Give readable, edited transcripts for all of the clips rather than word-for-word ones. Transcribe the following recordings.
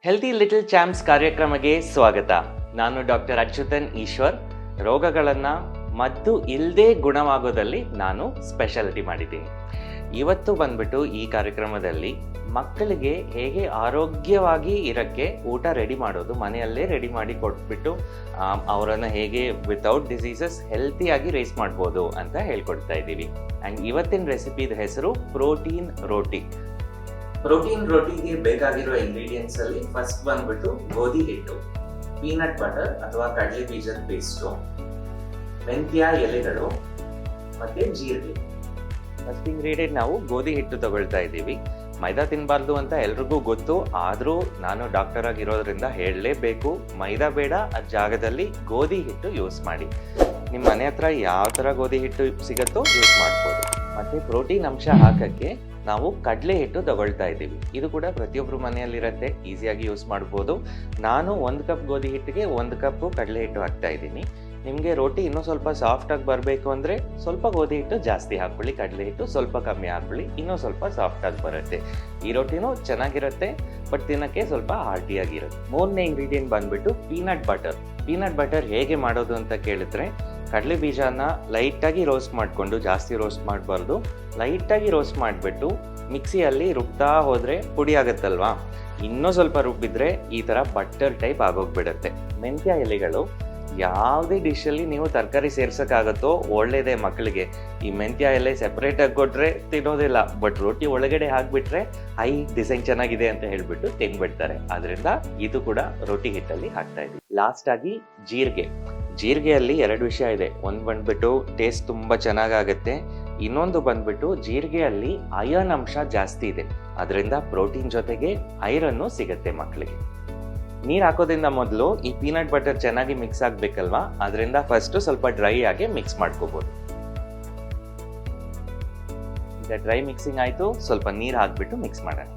Healthy little champs ಕಾರ್ಯಕ್ರಮಕ್ಕೆ ಸ್ವಾಗತ. ನಾನು ಡಾಕ್ಟರ್ ಅಚ್ಯುತನ್ ಈಶ್ವರ್. ರೋಗಗಳನ್ನು ಮದ್ದು ಇಲ್ಲದೆ ಗುಣವಾಗೋದಲ್ಲಿ ನಾನು ಸ್ಪೆಷಾಲಿಟಿ ಮಾಡಿದ್ದೀನಿ. ಇವತ್ತು ಬಂದ್ಬಿಟ್ಟು ಈ ಕಾರ್ಯಕ್ರಮದಲ್ಲಿ ಮಕ್ಕಳಿಗೆ ಹೇಗೆ ಆರೋಗ್ಯವಾಗಿ ಇರೋಕ್ಕೆ ಊಟ ರೆಡಿ ಮಾಡೋದು, ಮನೆಯಲ್ಲೇ ರೆಡಿ ಮಾಡಿ ಕೊಟ್ಬಿಟ್ಟು ಅವರನ್ನು ಹೇಗೆ ವಿತೌಟ್ ಡಿಸೀಸಸ್ ಹೆಲ್ತಿಯಾಗಿ ರೇಸ್ ಮಾಡ್ಬೋದು ಅಂತ ಹೇಳ್ಕೊಡ್ತಾ ಇದ್ದೀವಿ. ಆ್ಯಂಡ್ ಇವತ್ತಿನ ರೆಸಿಪಿದ ಹೆಸರು ಪ್ರೋಟೀನ್ ರೋಟಿ. ಪ್ರೋಟೀನ್ ರೋಟಿಗೆ ಬೇಕಾಗಿರೋ ಇಂಗ್ರೀಡಿಯೆಂಟ್ಸ್ ಅಲ್ಲಿ ಫಸ್ಟ್ ಬಂದ್ಬಿಟ್ಟು ಗೋಧಿ ಹಿಟ್ಟು, ಪೀನಟ್ ಬಟರ್ ಅಥವಾ ಕಡಲೆ ಬೀಜದ ಪೇಸ್ಟು, ಮೆಂತ್ಯ ಎಲೆಗಳು ಮತ್ತೆ ಜೀರಿಗೆ. ಫಸ್ಟ್ ಇಂಗ್ರೀಡಿಯೆಂಟ್ ನಾವು ಗೋಧಿ ಹಿಟ್ಟು ತಗೊಳ್ತಾ ಇದ್ದೀವಿ. ಮೈದಾ ತಿನ್ನಬಾರ್ದು ಅಂತ ಎಲ್ರಿಗೂ ಗೊತ್ತು, ಆದರೂ ನಾನು ಡಾಕ್ಟರ್ ಆಗಿರೋದ್ರಿಂದ ಹೇಳಲೇಬೇಕು, ಮೈದಾ ಬೇಡ, ಆ ಜಾಗದಲ್ಲಿ ಗೋಧಿ ಹಿಟ್ಟು ಯೂಸ್ ಮಾಡಿ. ನಿಮ್ಮ ಮನೆ ಹತ್ರ ಯಾವ ಥರ ಗೋಧಿ ಹಿಟ್ಟು ಸಿಗುತ್ತೋ ಯೂಸ್ ಮಾಡ್ಬೋದು. ಮತ್ತು ಪ್ರೋಟೀನ್ ಅಂಶ ಹಾಕೋಕ್ಕೆ ನಾವು ಕಡಲೆ ಹಿಟ್ಟು ತಗೊಳ್ತಾ ಇದ್ದೀವಿ. ಇದು ಕೂಡ ಪ್ರತಿಯೊಬ್ಬರು ಮನೆಯಲ್ಲಿರುತ್ತೆ, ಈಸಿಯಾಗಿ ಯೂಸ್ ಮಾಡ್ಬೋದು. ನಾನು 1 ಕಪ್ ಗೋಧಿ ಹಿಟ್ಟಿಗೆ 1 ಕಪ್ಪು ಕಡಲೆ ಹಿಟ್ಟು ಹಾಕ್ತಾ ಇದ್ದೀನಿ. ನಿಮಗೆ ರೋಟಿ ಇನ್ನೂ ಸ್ವಲ್ಪ ಸಾಫ್ಟಾಗಿ ಬರಬೇಕು ಅಂದರೆ ಸ್ವಲ್ಪ ಗೋಧಿ ಹಿಟ್ಟು ಜಾಸ್ತಿ ಹಾಕ್ಕೊಳ್ಳಿ, ಕಡಲೆ ಹಿಟ್ಟು ಸ್ವಲ್ಪ ಕಮ್ಮಿ ಹಾಕ್ಕೊಳ್ಳಿ, ಇನ್ನೂ ಸ್ವಲ್ಪ ಸಾಫ್ಟಾಗಿ ಬರುತ್ತೆ. ಈ ರೋಟಿನೂ ಚೆನ್ನಾಗಿರುತ್ತೆ, ಬಟ್ ತಿನ್ನೋಕ್ಕೆ ಸ್ವಲ್ಪ ಹಾರ್ಟಿಯಾಗಿರುತ್ತೆ. 3ನೇ ಇಂಗ್ರೀಡಿಯೆಂಟ್ ಬಂದ್ಬಿಟ್ಟು ಪೀನಟ್ ಬಟರ್. ಪೀನಟ್ ಬಟರ್ ಹೇಗೆ ಮಾಡೋದು ಅಂತ ಕೇಳಿದ್ರೆ, ಕಡಲೆ ಬೀಜನ ಲೈಟಾಗಿ ರೋಸ್ಟ್ ಮಾಡಿಕೊಂಡು, ಜಾಸ್ತಿ ರೋಸ್ಟ್ ಮಾಡಬಾರ್ದು, ಲೈಟಾಗಿ ರೋಸ್ಟ್ ಮಾಡಿಬಿಟ್ಟು ಮಿಕ್ಸಿಯಲ್ಲಿ ರುಬ್ತಾ ಹೋದರೆ ಪುಡಿ ಆಗುತ್ತಲ್ವಾ, ಇನ್ನೂ ಸ್ವಲ್ಪ ರುಬ್ಬಿದ್ರೆ ಈ ಥರ ಬಟರ್ ಟೈಪ್ ಆಗೋಗ್ಬಿಡುತ್ತೆ. ಮೆಂತ್ಯ ಎಲೆಗಳು ಯಾವುದೇ ಡಿಶಲ್ಲಿ ನೀವು ತರಕಾರಿ ಸೇರ್ಸೋಕ್ಕಾಗತ್ತೋ ಒಳ್ಳೇದೇ ಮಕ್ಕಳಿಗೆ. ಈ ಮೆಂತ್ಯ ಎಲೆ ಸೆಪ್ರೇಟಾಗಿ ಕೊಟ್ಟರೆ ತಿನ್ನೋದಿಲ್ಲ, ಬಟ್ ರೋಟಿ ಒಳಗಡೆ ಹಾಕಿಬಿಟ್ರೆ ಡಿಸೈನ್ ಚೆನ್ನಾಗಿದೆ ಅಂತ ಹೇಳಿಬಿಟ್ಟು ತಿನ್ಬಿಡ್ತಾರೆ. ಅದರಿಂದ ಇದು ಕೂಡ ರೋಟಿ ಹಿಟ್ಟಲ್ಲಿ ಹಾಕ್ತಾ ಇದ್ದೀವಿ. ಲಾಸ್ಟ್ ಆಗಿ ಜೀರಿಗೆಯಲ್ಲಿ 2 ವಿಷಯ ಇದೆ. ಒಂದು ಬಂದ್ಬಿಟ್ಟು ಟೇಸ್ಟ್ ತುಂಬ ಚೆನ್ನಾಗಾಗುತ್ತೆ, ಇನ್ನೊಂದು ಬಂದ್ಬಿಟ್ಟು ಜೀರಿಗೆಯಲ್ಲಿ ಐರನ್ ಅಂಶ ಜಾಸ್ತಿ ಇದೆ, ಅದರಿಂದ ಪ್ರೋಟೀನ್ ಜೊತೆಗೆ ಐರನ್ನು ಸಿಗುತ್ತೆ ಮಕ್ಕಳಿಗೆ. ನೀರು ಹಾಕೋದ್ರಿಂದ ಮೊದಲು ಈ ಪೀನಟ್ ಬಟರ್ ಚೆನ್ನಾಗಿ ಮಿಕ್ಸ್ ಆಗಬೇಕಲ್ವಾ, ಅದರಿಂದ ಫಸ್ಟು ಸ್ವಲ್ಪ ಡ್ರೈ ಆಗಿ ಮಿಕ್ಸ್ ಮಾಡ್ಕೋಬೋದು. ಈಗ ಡ್ರೈ ಮಿಕ್ಸಿಂಗ್ ಆಯಿತು, ಸ್ವಲ್ಪ ನೀರು ಹಾಕ್ಬಿಟ್ಟು ಮಿಕ್ಸ್ ಮಾಡೋಣ.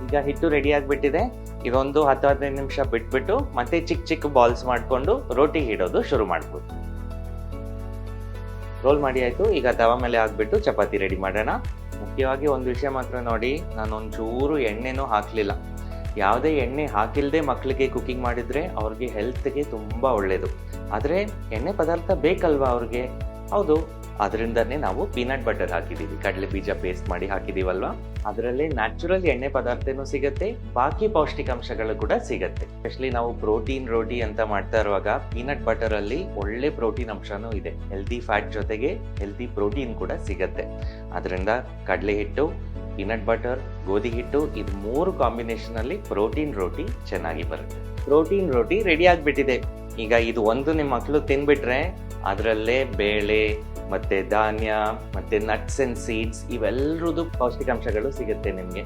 ಈಗ ಹಿಟ್ಟು ರೆಡಿ ಆಗಿಬಿಟ್ಟಿದೆ. ಇದೊಂದು 10-15 ನಿಮಿಷ ಬಿಟ್ಬಿಟ್ಟು ಮತ್ತೆ ಚಿಕ್ಕ ಚಿಕ್ಕ ಬಾಲ್ಸ್ ಮಾಡಿಕೊಂಡು ರೋಟಿ ಇಡೋದು ಶುರು ಮಾಡ್ಬೋದು. ರೋಲ್ ಮಾಡಿ ಆಯಿತು. ಈಗ ತವ ಮೇಲೆ ಹಾಕ್ಬಿಟ್ಟು ಚಪಾತಿ ರೆಡಿ ಮಾಡೋಣ. ಮುಖ್ಯವಾಗಿ ಒಂದು ವಿಷಯ ಮಾತ್ರ ನೋಡಿ, ನಾನು ಒಂಚೂರು ಎಣ್ಣೆನೂ ಹಾಕಲಿಲ್ಲ. ಯಾವುದೇ ಎಣ್ಣೆ ಹಾಕಿಲ್ಲದೆ ಮಕ್ಕಳಿಗೆ ಕುಕಿಂಗ್ ಮಾಡಿದರೆ ಅವ್ರಿಗೆ ಹೆಲ್ತ್ಗೆ ತುಂಬ ಒಳ್ಳೆಯದು. ಆದರೆ ಎಣ್ಣೆ ಪದಾರ್ಥ ಬೇಕಲ್ವಾ ಅವ್ರಿಗೆ, ಹೌದು, ಅದರಿಂದನೇ ನಾವು ಪೀನಟ್ ಬಟರ್ ಹಾಕಿದ್ದೀವಿ. ಕಡಲೆ ಬೀಜ ಪೇಸ್ಟ್ ಮಾಡಿ ಹಾಕಿದ್ದೀವಲ್ವ, ಅದರಲ್ಲೇ ನ್ಯಾಚುರಲ್ ಎಣ್ಣೆ ಪದಾರ್ಥನೂ ಸಿಗುತ್ತೆ, ಬಾಕಿ ಪೌಷ್ಟಿಕಾಂಶಗಳು ಕೂಡ ಸಿಗುತ್ತೆ. ಎಸ್ಪೆಷಲಿ ನಾವು ಪ್ರೋಟೀನ್ ರೋಟಿ ಅಂತ ಮಾಡ್ತಾ ಇರುವಾಗ ಪೀನಟ್ ಬಟರಲ್ಲಿ ಒಳ್ಳೆ ಪ್ರೋಟೀನ್ ಅಂಶನೂ ಇದೆ. ಹೆಲ್ದಿ ಫ್ಯಾಟ್ ಜೊತೆಗೆ ಹೆಲ್ದಿ ಪ್ರೋಟೀನ್ ಕೂಡ ಸಿಗುತ್ತೆ. ಅದರಿಂದ ಕಡಲೆ ಹಿಟ್ಟು, ಪೀನಟ್ ಬಟರ್, ಗೋಧಿ ಹಿಟ್ಟು, ಇದು 3 ಕಾಂಬಿನೇಷನಲ್ಲಿ ಪ್ರೋಟೀನ್ ರೋಟಿ ಚೆನ್ನಾಗಿ ಬರುತ್ತೆ. ಪ್ರೋಟೀನ್ ರೋಟಿ ರೆಡಿ ಆಗಿಬಿಟ್ಟಿದೆ. ಈಗ ಇದು ಒಂದು ನಿಮ್ಮ ಮಕ್ಕಳು ತಿನ್ಬಿಟ್ರೆ ಅದರಲ್ಲೇ ಬೇಳೆ ಮತ್ತು ಧಾನ್ಯ ಮತ್ತು ನಟ್ಸ್ ಆ್ಯಂಡ್ ಸೀಡ್ಸ್ ಇವೆಲ್ಲರದ್ದು ಪೌಷ್ಟಿಕಾಂಶಗಳು ಸಿಗುತ್ತೆ ನಿಮಗೆ.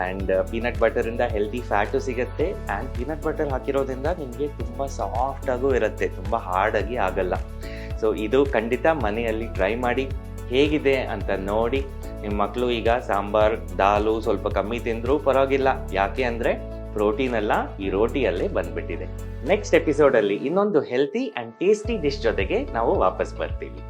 ಆ್ಯಂಡ್ ಪೀನಟ್ ಬಟರಿಂದ ಹೆಲ್ದಿ ಫ್ಯಾಟು ಸಿಗುತ್ತೆ. ಆ್ಯಂಡ್ ಪೀನಟ್ ಬಟರ್ ಹಾಕಿರೋದ್ರಿಂದ ನಿಮಗೆ ತುಂಬ ಸಾಫ್ಟಾಗೂ ಇರುತ್ತೆ, ತುಂಬ ಹಾರ್ಡಾಗಿ ಆಗಲ್ಲ. ಸೊ ಇದು ಖಂಡಿತ ಮನೆಯಲ್ಲಿ ಟ್ರೈ ಮಾಡಿ, ಹೇಗಿದೆ ಅಂತ ನೋಡಿ. ನಿಮ್ಮ ಮಕ್ಕಳು ಈಗ ಸಾಂಬಾರ್, ದಾಲು ಸ್ವಲ್ಪ ಕಮ್ಮಿ ತಿಂದರೂ ಪರವಾಗಿಲ್ಲ, ಯಾಕೆ ಅಂದರೆ ಪ್ರೋಟೀನ್ ಎಲ್ಲ ಈ ರೋಟಿಯಲ್ಲೇ ಬಂದ್ಬಿಟ್ಟಿದೆ. ನೆಕ್ಸ್ಟ್ ಎಪಿಸೋಡಲ್ಲಿ ಇನ್ನೊಂದು ಹೆಲ್ತಿ ಆ್ಯಂಡ್ ಟೇಸ್ಟಿ ಡಿಶ್ ಜೊತೆಗೆ ನಾವು ವಾಪಸ್ ಬರ್ತೀವಿ.